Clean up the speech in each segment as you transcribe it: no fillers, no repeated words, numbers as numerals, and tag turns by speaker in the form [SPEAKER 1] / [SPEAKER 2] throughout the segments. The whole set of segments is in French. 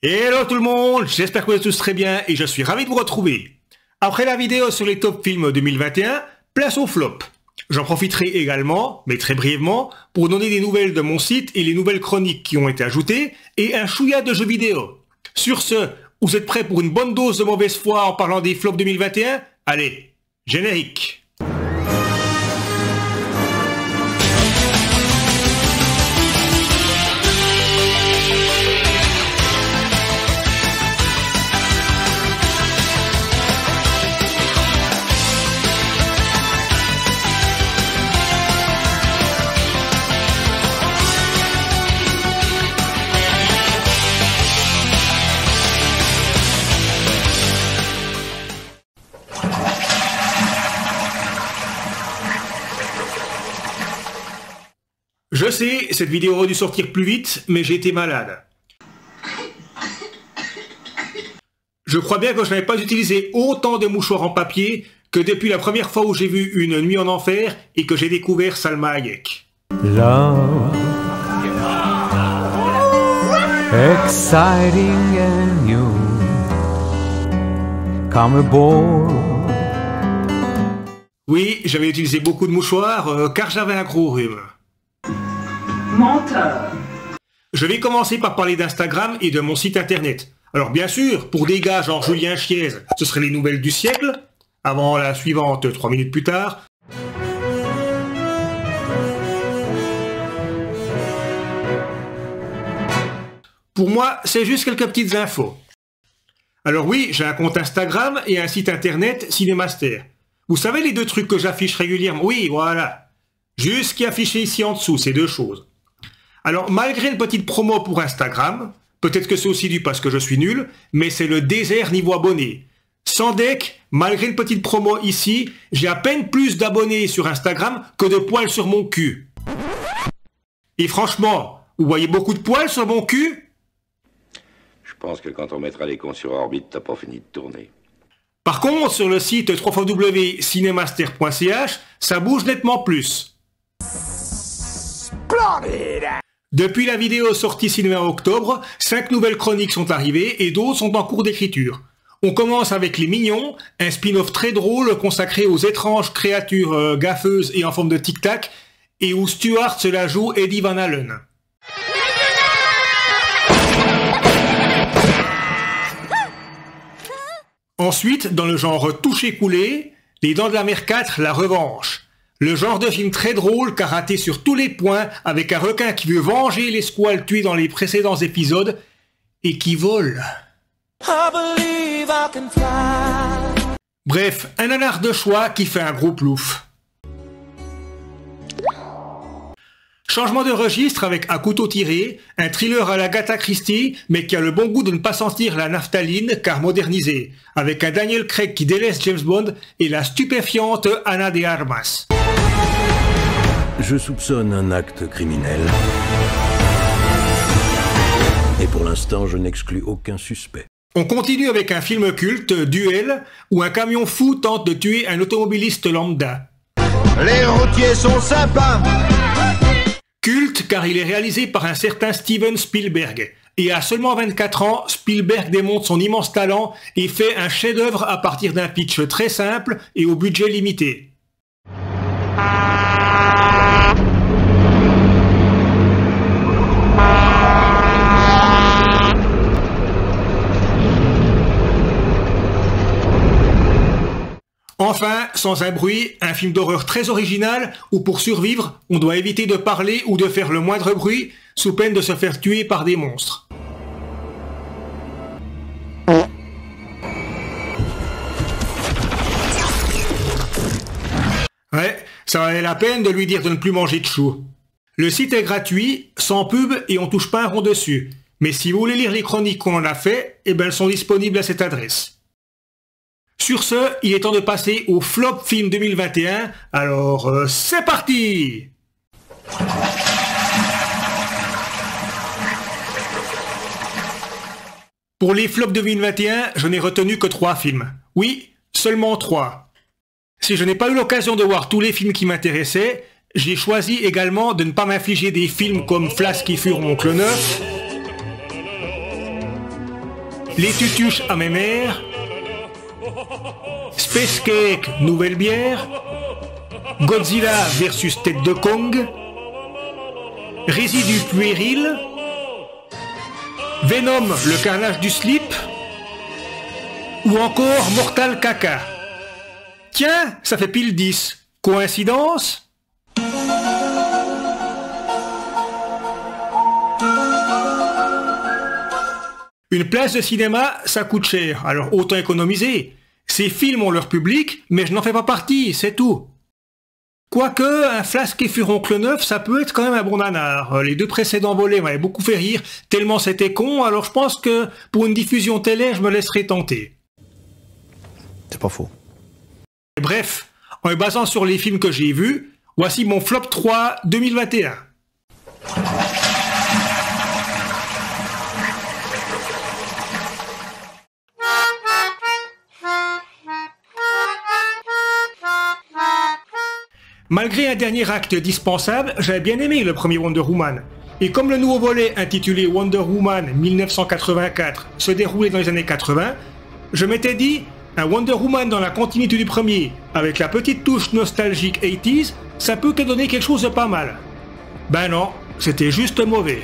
[SPEAKER 1] Hello tout le monde, j'espère que vous êtes tous très bien et je suis ravi de vous retrouver. Après la vidéo sur les top films 2021, place au flop. J'en profiterai également, mais très brièvement, pour donner des nouvelles de mon site et les nouvelles chroniques qui ont été ajoutées et un chouïa de jeux vidéo. Sur ce, vous êtes prêts pour une bonne dose de mauvaise foi en parlant des flops 2021? Allez, générique. Je sais, cette vidéo aurait dû sortir plus vite, mais j'ai été malade. Je crois bien que je n'avais pas utilisé autant de mouchoirs en papier que depuis la première fois où j'ai vu Une nuit en enfer et que j'ai découvert Salma Hayek.
[SPEAKER 2] Love, exciting and new, come aboard.
[SPEAKER 1] Oui, j'avais utilisé beaucoup de mouchoirs car j'avais un gros rhume.
[SPEAKER 3] Menteur.
[SPEAKER 1] Je vais commencer par parler d'Instagram et de mon site internet. Alors bien sûr, pour des gars genre Julien Chiez, ce serait les nouvelles du siècle, avant la suivante 3 minutes plus tard. Pour moi, c'est juste quelques petites infos. Alors oui, j'ai un compte Instagram et un site internet Cinémaster. Vous savez les deux trucs que j'affiche régulièrement? Oui, voilà. Juste ce qui est affiché ici en dessous, ces deux choses. Alors, malgré une petite promo pour Instagram, peut-être que c'est aussi dû parce que je suis nul, mais c'est le désert niveau abonnés. Sans deck, malgré une petite promo ici, j'ai à peine plus d'abonnés sur Instagram que de poils sur mon cul. Et franchement, vous voyez beaucoup de poils sur mon cul?
[SPEAKER 4] Je pense que quand on mettra les cons sur orbite, t'as pas fini de tourner.
[SPEAKER 1] Par contre, sur le site www.cinemaster.ch, ça bouge nettement plus. Depuis la vidéo sortie cinéma en octobre, 5 nouvelles chroniques sont arrivées et d'autres sont en cours d'écriture. On commence avec Les Mignons, un spin-off très drôle consacré aux étranges créatures gaffeuses et en forme de tic-tac, et où Stuart se la joue Eddie Van Halen. Ensuite, dans le genre touché-coulé, Les Dents de la Mer 4, La Revanche. Le genre de film très drôle, karaté sur tous les points, avec un requin qui veut venger les squales tués dans les précédents épisodes, et qui vole. Bref, un nanar de choix qui fait un gros plouf. Changement de registre avec À couteau tiré, un thriller à la Agatha Christie, mais qui a le bon goût de ne pas sentir la naphtaline, car modernisé, avec un Daniel Craig qui délaisse James Bond et la stupéfiante Ana de Armas.
[SPEAKER 5] Je soupçonne un acte criminel. Et pour l'instant, je n'exclus aucun suspect.
[SPEAKER 1] On continue avec un film culte, Duel, où un camion fou tente de tuer un automobiliste lambda.
[SPEAKER 6] Les routiers sont sympas.
[SPEAKER 1] Culte car il est réalisé par un certain Steven Spielberg. Et à seulement 24 ans, Spielberg démontre son immense talent et fait un chef-d'œuvre à partir d'un pitch très simple et au budget limité. Enfin, Sans un bruit, un film d'horreur très original où pour survivre, on doit éviter de parler ou de faire le moindre bruit sous peine de se faire tuer par des monstres. Ouais, ça valait la peine de lui dire de ne plus manger de choux. Le site est gratuit, sans pub et on touche pas un rond dessus. Mais si vous voulez lire les chroniques qu'on en a fait, eh ben elles sont disponibles à cette adresse. Sur ce, il est temps de passer au flop film 2021, alors c'est parti! Pour les flops 2021, je n'ai retenu que 3 films. Oui, seulement 3. Si je n'ai pas eu l'occasion de voir tous les films qui m'intéressaient, j'ai choisi également de ne pas m'infliger des films comme Flasques qui furent mon oncle neuf, Les tutuches à mes mères, Space Cake, nouvelle bière, Godzilla versus Tête de Kong, Résidu puéril, Venom, le carnage du slip, ou encore Mortal Caca. Tiens, ça fait pile 10. Coïncidence ? Une place de cinéma, ça coûte cher, alors autant économiser. Ces films ont leur public, mais je n'en fais pas partie, c'est tout. Quoique, un Flasque et Furoncle neuf, ça peut être quand même un bon nanar. Les deux précédents volets m'avaient beaucoup fait rire, tellement c'était con, alors je pense que pour une diffusion télé, je me laisserai tenter.
[SPEAKER 5] C'est pas faux.
[SPEAKER 1] Bref, en me basant sur les films que j'ai vus, voici mon flop 3 2021. Malgré un dernier acte dispensable, j'avais bien aimé le premier Wonder Woman. Et comme le nouveau volet intitulé Wonder Woman 1984 se déroulait dans les années 80, je m'étais dit, un Wonder Woman dans la continuité du premier, avec la petite touche nostalgique 80s, ça peut que donner quelque chose de pas mal. Ben non, c'était juste mauvais.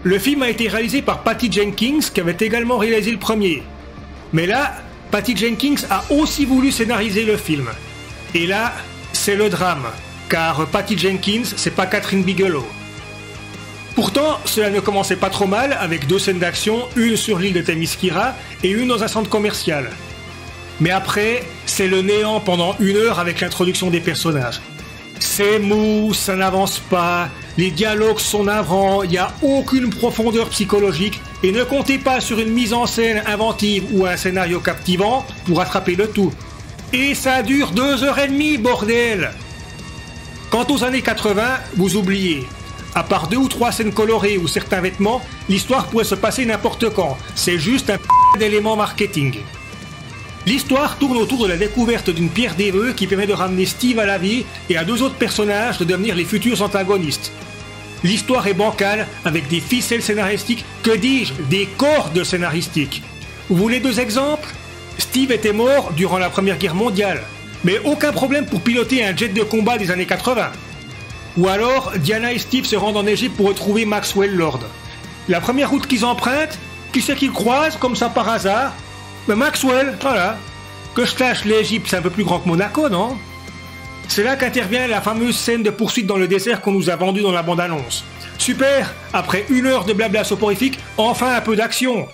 [SPEAKER 1] Le film a été réalisé par Patty Jenkins, qui avait également réalisé le premier. Mais là, Patty Jenkins a aussi voulu scénariser le film. Et là, c'est le drame, car Patty Jenkins, c'est pas Catherine Bigelow. Pourtant, cela ne commençait pas trop mal, avec 2 scènes d'action, une sur l'île de Themyscira et une dans un centre commercial. Mais après, c'est le néant pendant 1 heure avec l'introduction des personnages. C'est mou, ça n'avance pas, les dialogues sont navrants, il n'y a aucune profondeur psychologique, et ne comptez pas sur une mise en scène inventive ou un scénario captivant pour attraper le tout. Et ça dure 2h30, bordel! Quant aux années 80, vous oubliez. À part 2 ou 3 scènes colorées ou certains vêtements, l'histoire pourrait se passer n'importe quand. C'est juste un d'élément marketing. L'histoire tourne autour de la découverte d'une pierre des vœux qui permet de ramener Steve à la vie et à 2 autres personnages de devenir les futurs antagonistes. L'histoire est bancale avec des ficelles scénaristiques, que dis-je, des cordes scénaristiques. Vous voulez 2 exemples ? Steve était mort durant la Première Guerre mondiale, mais aucun problème pour piloter un jet de combat des années 80. Ou alors, Diana et Steve se rendent en Égypte pour retrouver Maxwell Lord. La première route qu'ils empruntent, qui c'est qu'ils croisent comme ça par hasard ? Mais Maxwell, voilà. Que je sache, l'Égypte c'est un peu plus grand que Monaco, non ? C'est là qu'intervient la fameuse scène de poursuite dans le désert qu'on nous a vendue dans la bande-annonce. Super, après 1 heure de blabla soporifique, enfin un peu d'action.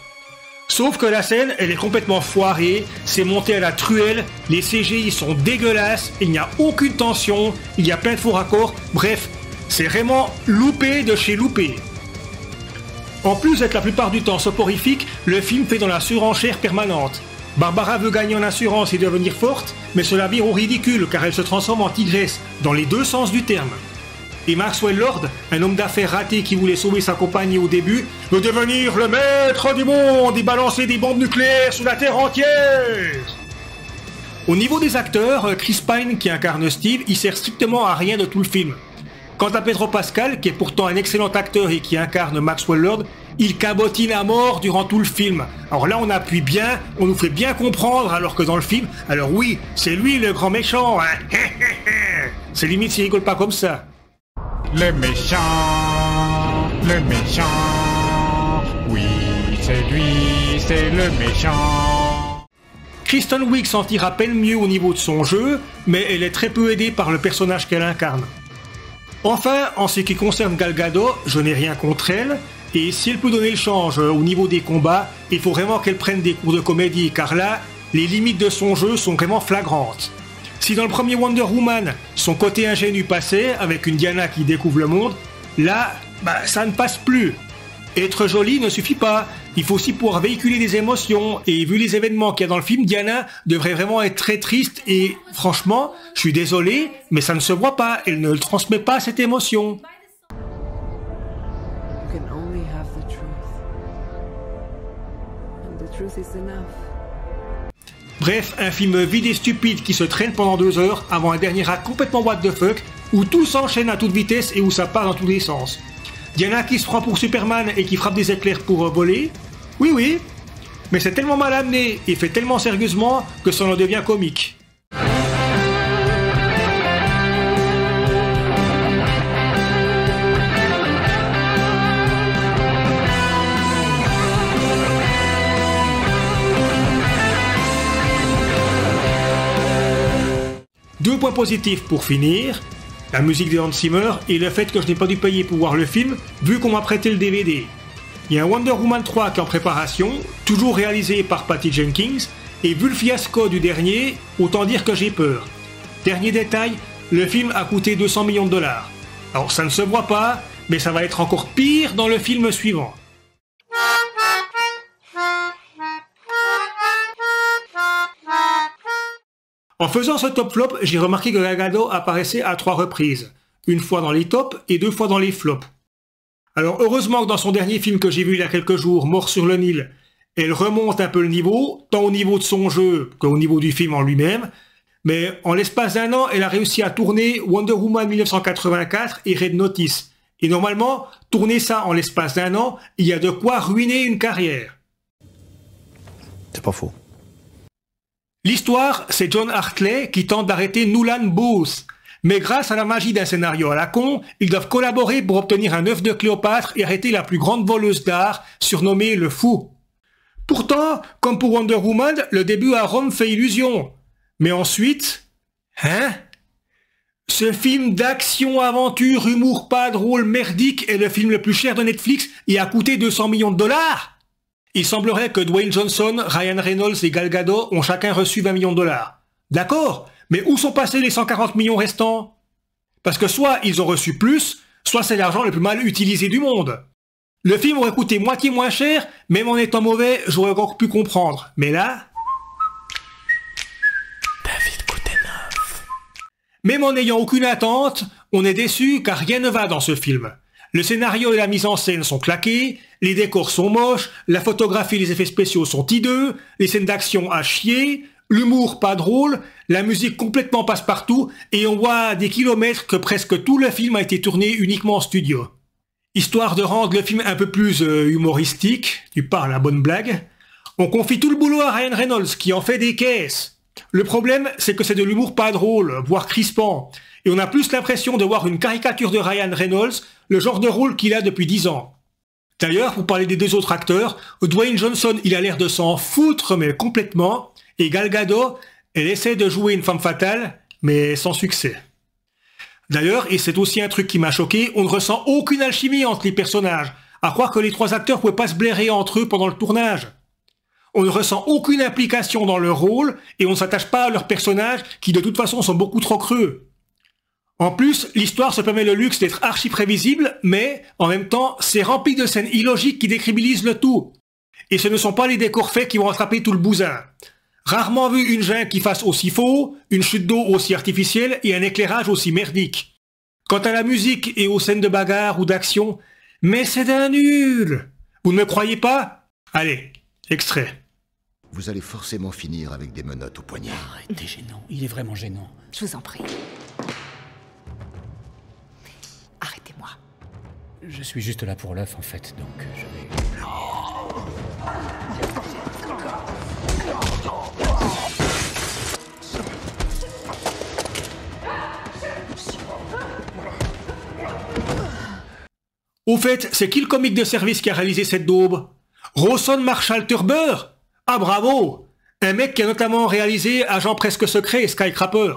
[SPEAKER 1] Sauf que la scène, elle est complètement foirée, c'est monté à la truelle, les CGI sont dégueulasses, il n'y a aucune tension, il y a plein de faux raccords, bref, c'est vraiment loupé de chez loupé. En plus d'être la plupart du temps soporifique, le film fait dans la surenchère permanente. Barbara veut gagner en assurance et devenir forte, mais cela vire au ridicule car elle se transforme en tigresse, dans les 2 sens du terme. Et Maxwell Lord, un homme d'affaires raté qui voulait sauver sa compagnie au début, veut devenir le maître du monde et balancer des bombes nucléaires sur la Terre entière. Au niveau des acteurs, Chris Pine qui incarne Steve, il sert strictement à rien de tout le film. Quant à Pedro Pascal, qui est pourtant un excellent acteur et qui incarne Maxwell Lord, il cabotine à mort durant tout le film. Alors là on appuie bien, on nous fait bien comprendre alors que dans le film, alors oui, c'est lui le grand méchant, hein. C'est limite s'il rigole pas comme ça.
[SPEAKER 3] Le méchant, oui, c'est lui, c'est le méchant.
[SPEAKER 1] Kristen Wiig s'en tire à peine mieux au niveau de son jeu, mais elle est très peu aidée par le personnage qu'elle incarne. Enfin, en ce qui concerne Gal Gadot, je n'ai rien contre elle, et si elle peut donner le change au niveau des combats, il faut vraiment qu'elle prenne des cours de comédie, car là, les limites de son jeu sont vraiment flagrantes. Si dans le premier Wonder Woman, son côté ingénu passait, avec une Diana qui découvre le monde, là, ça ne passe plus. Être jolie ne suffit pas, il faut aussi pouvoir véhiculer des émotions, et vu les événements qu'il y a dans le film, Diana devrait vraiment être très triste, et franchement, je suis désolé, mais ça ne se voit pas, elle ne transmet pas cette émotion. Bref, un film vide et stupide qui se traîne pendant 2 heures avant un dernier acte complètement what the fuck, où tout s'enchaîne à toute vitesse et où ça part dans tous les sens. Diana qui se prend pour Superman et qui frappe des éclairs pour voler. Oui. mais c'est tellement mal amené et fait tellement sérieusement que ça en devient comique. Deux points positifs pour finir, la musique de Hans Zimmer et le fait que je n'ai pas dû payer pour voir le film vu qu'on m'a prêté le DVD. Il y a un Wonder Woman 3 qui est en préparation, toujours réalisé par Patty Jenkins, et vu le fiasco du dernier, autant dire que j'ai peur. Dernier détail, le film a coûté 200 millions de dollars. Alors ça ne se voit pas, mais ça va être encore pire dans le film suivant. En faisant ce top flop, j'ai remarqué que Gal Gadot apparaissait à 3 reprises, une fois dans les tops et 2 fois dans les flops. Alors heureusement que dans son dernier film que j'ai vu il y a quelques jours, Mort sur le Nil, elle remonte un peu le niveau, tant au niveau de son jeu qu'au niveau du film en lui-même, mais en l'espace d'un an, elle a réussi à tourner Wonder Woman 1984 et Red Notice. Et normalement, tourner ça en l'espace d'un an, il y a de quoi ruiner une carrière.
[SPEAKER 5] C'est pas faux.
[SPEAKER 1] L'histoire, c'est John Hartley qui tente d'arrêter Nulan Booth. Mais grâce à la magie d'un scénario à la con, ils doivent collaborer pour obtenir un œuf de Cléopâtre et arrêter la plus grande voleuse d'art, surnommée le Fou. Pourtant, comme pour Wonder Woman, le début à Rome fait illusion. Mais ensuite... Ce film d'action, aventure, humour pas drôle, merdique est le film le plus cher de Netflix et a coûté 200 millions de dollars. Il semblerait que Dwayne Johnson, Ryan Reynolds et Gal Gadot ont chacun reçu 20 millions de dollars. D'accord, mais où sont passés les 140 millions restants? Parce que soit ils ont reçu plus, soit c'est l'argent le plus mal utilisé du monde. Le film aurait coûté moitié moins cher, même en étant mauvais, j'aurais encore pu comprendre. Mais là...
[SPEAKER 5] David Koutenov.
[SPEAKER 1] Même en n'ayant aucune attente, on est déçu car rien ne va dans ce film. Le scénario et la mise en scène sont claqués, les décors sont moches, la photographie et les effets spéciaux sont hideux, les scènes d'action à chier, l'humour pas drôle, la musique complètement passe-partout, et on voit à des kilomètres que presque tout le film a été tourné uniquement en studio. Histoire de rendre le film un peu plus humoristique, tu parles à bonne blague, on confie tout le boulot à Ryan Reynolds qui en fait des caisses. Le problème, c'est que c'est de l'humour pas drôle, voire crispant, et on a plus l'impression de voir une caricature de Ryan Reynolds, le genre de rôle qu'il a depuis 10 ans. D'ailleurs, pour parler des deux autres acteurs, Dwayne Johnson, il a l'air de s'en foutre, mais complètement, et Gal Gadot, elle essaie de jouer une femme fatale, mais sans succès. D'ailleurs, et c'est aussi un truc qui m'a choqué, on ne ressent aucune alchimie entre les personnages, à croire que les trois acteurs ne pouvaient pas se blairer entre eux pendant le tournage. On ne ressent aucune implication dans leur rôle, et on ne s'attache pas à leurs personnages, qui de toute façon sont beaucoup trop creux. En plus, l'histoire se permet le luxe d'être archi prévisible, mais, en même temps, c'est rempli de scènes illogiques qui décrédibilisent le tout. Et ce ne sont pas les décors faits qui vont rattraper tout le bousin. Rarement vu une jungle qui fasse aussi faux, une chute d'eau aussi artificielle et un éclairage aussi merdique. Quant à la musique et aux scènes de bagarre ou d'action, mais c'est d'un nul. Vous ne me croyez pas? Allez, extrait.
[SPEAKER 6] Vous allez forcément finir avec des menottes au poignet.
[SPEAKER 7] Arrêtez, gênant. Il est vraiment gênant.
[SPEAKER 8] Je vous en prie. Arrêtez-moi.
[SPEAKER 7] Je suis juste là pour l'œuf, en fait, donc je vais...
[SPEAKER 1] Au fait, c'est qui le comique de service qui a réalisé cette daube? Rawson Marshall Turber? Ah bravo! Un mec qui a notamment réalisé Agent presque secret et Skycrapper.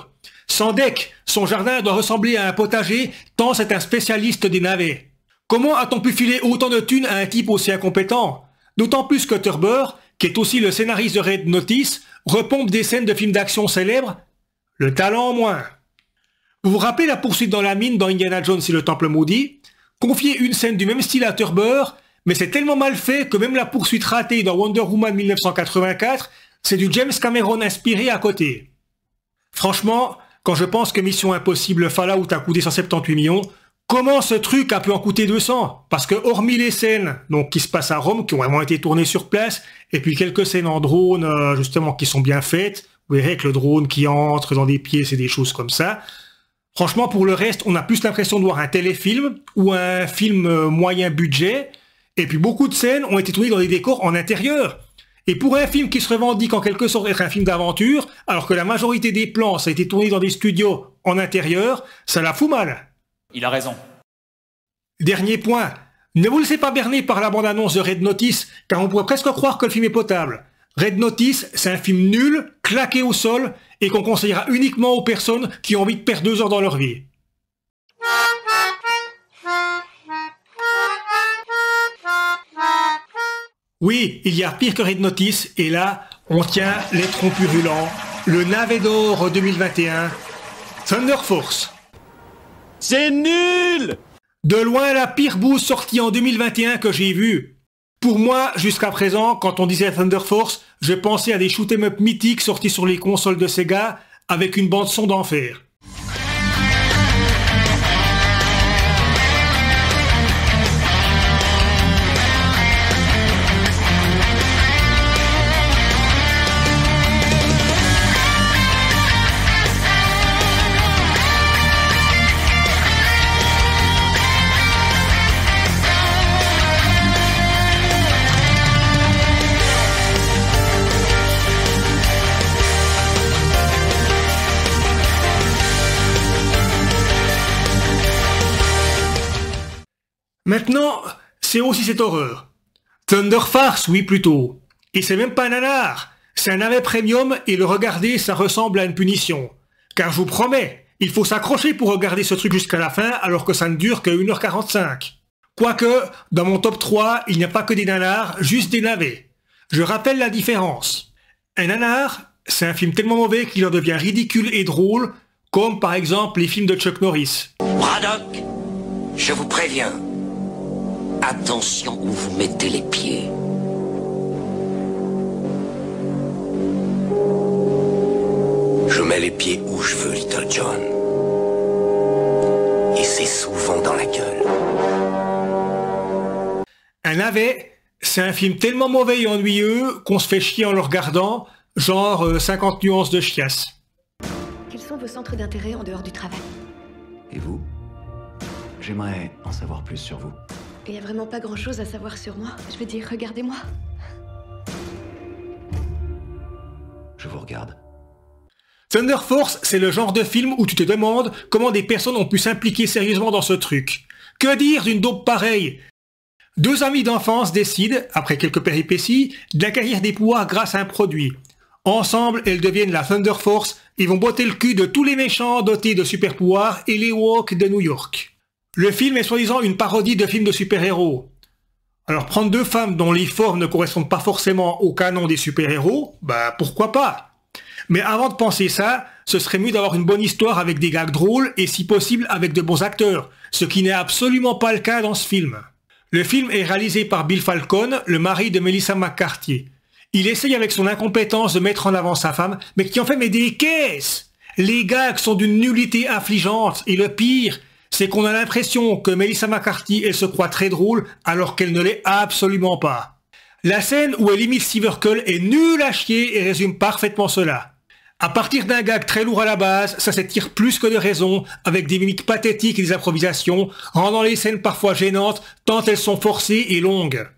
[SPEAKER 1] Sans deck, son jardin doit ressembler à un potager, tant c'est un spécialiste des navets. Comment a-t-on pu filer autant de thunes à un type aussi incompétent? D'autant plus que Turber, qui est aussi le scénariste de Red Notice, repompe des scènes de films d'action célèbres. Le talent en moins. Vous vous rappelez la poursuite dans la mine dans Indiana Jones et le Temple Maudit? Confier une scène du même style à Turber, mais c'est tellement mal fait que même la poursuite ratée dans Wonder Woman 1984, c'est du James Cameron inspiré à côté. Franchement, quand je pense que Mission Impossible Fallout a coûté 178 millions, comment ce truc a pu en coûter 200? Parce que hormis les scènes donc, qui se passent à Rome, qui ont vraiment été tournées sur place, et puis quelques scènes en drone justement qui sont bien faites, vous verrez que le drone qui entre dans des pièces et des choses comme ça. Franchement, pour le reste, on a plus l'impression de voir un téléfilm ou un film moyen budget, et puis beaucoup de scènes ont été tournées dans des décors en intérieur. Et pour un film qui se revendique en quelque sorte être un film d'aventure, alors que la majorité des plans ça a été tourné dans des studios en intérieur, ça la fout mal.
[SPEAKER 9] Il a raison.
[SPEAKER 1] Dernier point, ne vous laissez pas berner par la bande-annonce de Red Notice, car on pourrait presque croire que le film est potable. Red Notice, c'est un film nul, claqué au sol, et qu'on conseillera uniquement aux personnes qui ont envie de perdre 2 heures dans leur vie. Oui, il y a pire que Red Notice, et là, on tient les troncs purulents, le navet d'or 2021, Thunder Force.
[SPEAKER 10] C'est nul!
[SPEAKER 1] De loin la pire bouse sortie en 2021 que j'ai vue. Pour moi, jusqu'à présent, quand on disait Thunder Force, je pensais à des shoot'em up mythiques sortis sur les consoles de Sega avec une bande son d'enfer. Maintenant, c'est aussi cette horreur. Thunder Farce, oui plutôt. Et c'est même pas un nanar. C'est un navet premium et le regarder, ça ressemble à une punition. Car je vous promets, il faut s'accrocher pour regarder ce truc jusqu'à la fin alors que ça ne dure que 1h45. Quoique, dans mon top 3, il n'y a pas que des nanars, juste des navets. Je rappelle la différence. Un nanar, c'est un film tellement mauvais qu'il en devient ridicule et drôle, comme par exemple les films de Chuck Norris.
[SPEAKER 11] Braddock, je vous préviens. Attention où vous mettez les pieds. Je mets les pieds où je veux, Little John. Et c'est souvent dans la gueule.
[SPEAKER 1] Un navet, c'est un film tellement mauvais et ennuyeux qu'on se fait chier en le regardant, genre 50 nuances de chiasse.
[SPEAKER 12] Quels sont vos centres d'intérêt en dehors du travail?
[SPEAKER 13] Et vous? J'aimerais en savoir plus sur vous.
[SPEAKER 12] Il n'y a vraiment pas grand-chose à savoir sur moi. Je veux dire, regardez-moi.
[SPEAKER 13] Je vous regarde.
[SPEAKER 1] Thunder Force, c'est le genre de film où tu te demandes comment des personnes ont pu s'impliquer sérieusement dans ce truc. Que dire d'une dope pareille? 2 amis d'enfance décident, après quelques péripéties, d'acquérir des pouvoirs grâce à un produit. Ensemble, elles deviennent la Thunder Force et vont botter le cul de tous les méchants dotés de super pouvoirs et les woks de New York. Le film est soi-disant une parodie de film de super-héros. Alors prendre 2 femmes dont les formes ne correspondent pas forcément au canon des super-héros, bah pourquoi pas? Mais avant de penser ça, ce serait mieux d'avoir une bonne histoire avec des gags drôles et si possible avec de bons acteurs, ce qui n'est absolument pas le cas dans ce film. Le film est réalisé par Bill Falcon, le mari de Melissa McCarthy. Il essaye avec son incompétence de mettre en avant sa femme, mais qui en fait des caisses. Les gags sont d'une nullité affligeante et le pire, c'est qu'on a l'impression que Melissa McCarthy, elle se croit très drôle, alors qu'elle ne l'est absolument pas. La scène où elle imite Steve Urkel est nulle à chier et résume parfaitement cela. À partir d'un gag très lourd à la base, ça s'étire plus que de raison, avec des mimiques pathétiques et des improvisations, rendant les scènes parfois gênantes, tant elles sont forcées et longues.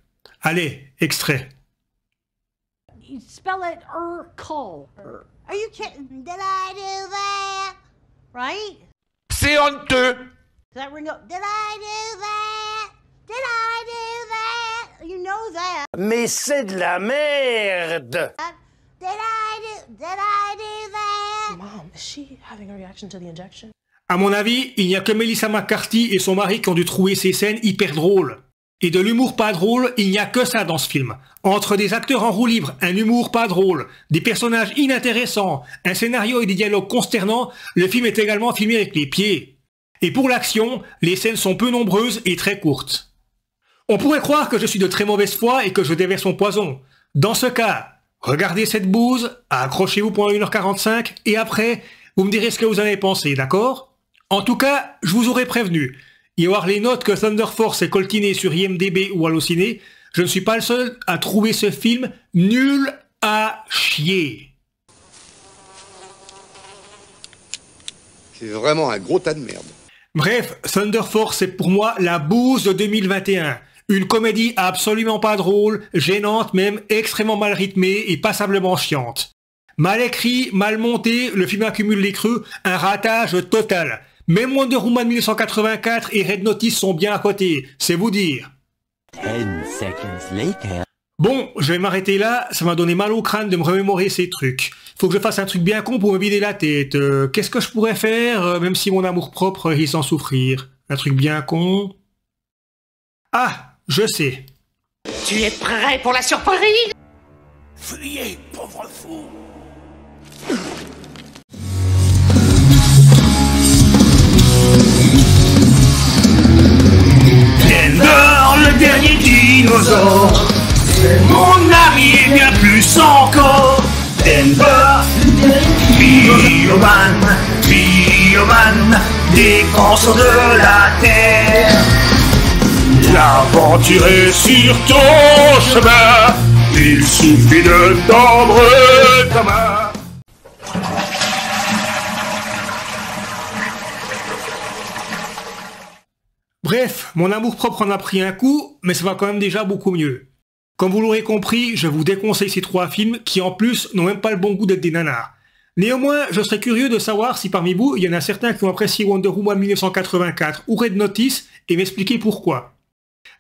[SPEAKER 1] Allez, extrait.
[SPEAKER 14] You spell it Urkel. Are you kidding? Did I do that? Right?
[SPEAKER 3] C'est honteux!
[SPEAKER 14] Does that ring up? Did I do that? Did I do that? You know that.
[SPEAKER 11] Mais c'est de la merde!
[SPEAKER 14] Did I do that? Mom, is she having a reaction to the injection?
[SPEAKER 1] À mon avis, il n'y a que Melissa McCarthy et son mari qui ont dû trouver ces scènes hyper drôles. Et de l'humour pas drôle, il n'y a que ça dans ce film. Entre des acteurs en roue libre, un humour pas drôle, des personnages inintéressants, un scénario et des dialogues consternants, le film est également filmé avec les pieds. Et pour l'action, les scènes sont peu nombreuses et très courtes. On pourrait croire que je suis de très mauvaise foi et que je déverse mon poison. Dans ce cas, regardez cette bouse, accrochez-vous pendant 1h45 et après, vous me direz ce que vous en avez pensé, d'accord? En tout cas, je vous aurais prévenu. Y voir les notes que Thunder Force est coltiné sur IMDb ou Allociné, je ne suis pas le seul à trouver ce film nul à chier.
[SPEAKER 15] C'est vraiment un gros tas de merde.
[SPEAKER 1] Bref, Thunder Force est pour moi la bouse de 2021. Une comédie absolument pas drôle, gênante même, extrêmement mal rythmée et passablement chiante. Mal écrit, mal monté, le film accumule les creux, un ratage total. Même Wonder Woman 1984 et Red Notice sont bien à côté, c'est vous dire.
[SPEAKER 9] 10 seconds later.
[SPEAKER 1] Bon, je vais m'arrêter là, ça m'a donné mal au crâne de me remémorer ces trucs. Faut que je fasse un truc bien con pour me vider la tête. Qu'est-ce que je pourrais faire, même si mon amour-propre est sans souffrir? Un truc bien con... Ah, je sais.
[SPEAKER 16] Tu es prêt pour la surprise?
[SPEAKER 11] Fuyez, pauvre fou.
[SPEAKER 17] Denver, le dernier dinosaure, c'est mon ami et bien plus encore. Denver, Bioman, défenseur de la terre. L'aventure est sur ton chemin, il suffit de tendre ta main.
[SPEAKER 1] Bref, mon amour-propre en a pris un coup, mais ça va quand même déjà beaucoup mieux. Comme vous l'aurez compris, je vous déconseille ces 3 films qui en plus n'ont même pas le bon goût d'être des nanars. Néanmoins, je serais curieux de savoir si parmi vous, il y en a certains qui ont apprécié Wonder Woman 1984 ou Red Notice et m'expliquer pourquoi.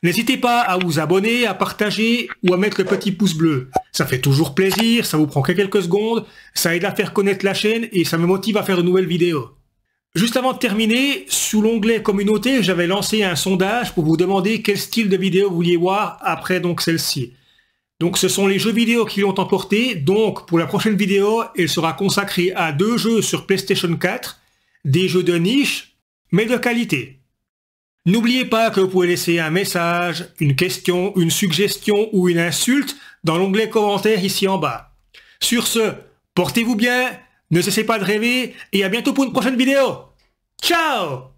[SPEAKER 1] N'hésitez pas à vous abonner, à partager ou à mettre le petit pouce bleu. Ça fait toujours plaisir, ça vous prend que quelques secondes, ça aide à faire connaître la chaîne et ça me motive à faire de nouvelles vidéos. Juste avant de terminer, sous l'onglet communauté, j'avais lancé un sondage pour vous demander quel style de vidéo vous vouliez voir après donc celle-ci. Donc ce sont les jeux vidéo qui l'ont emporté, donc pour la prochaine vidéo, elle sera consacrée à 2 jeux sur PlayStation 4, des jeux de niche, mais de qualité. N'oubliez pas que vous pouvez laisser un message, une question, une suggestion ou une insulte dans l'onglet commentaires ici en bas. Sur ce, portez-vous bien, ne cessez pas de rêver et à bientôt pour une prochaine vidéo. Ciao!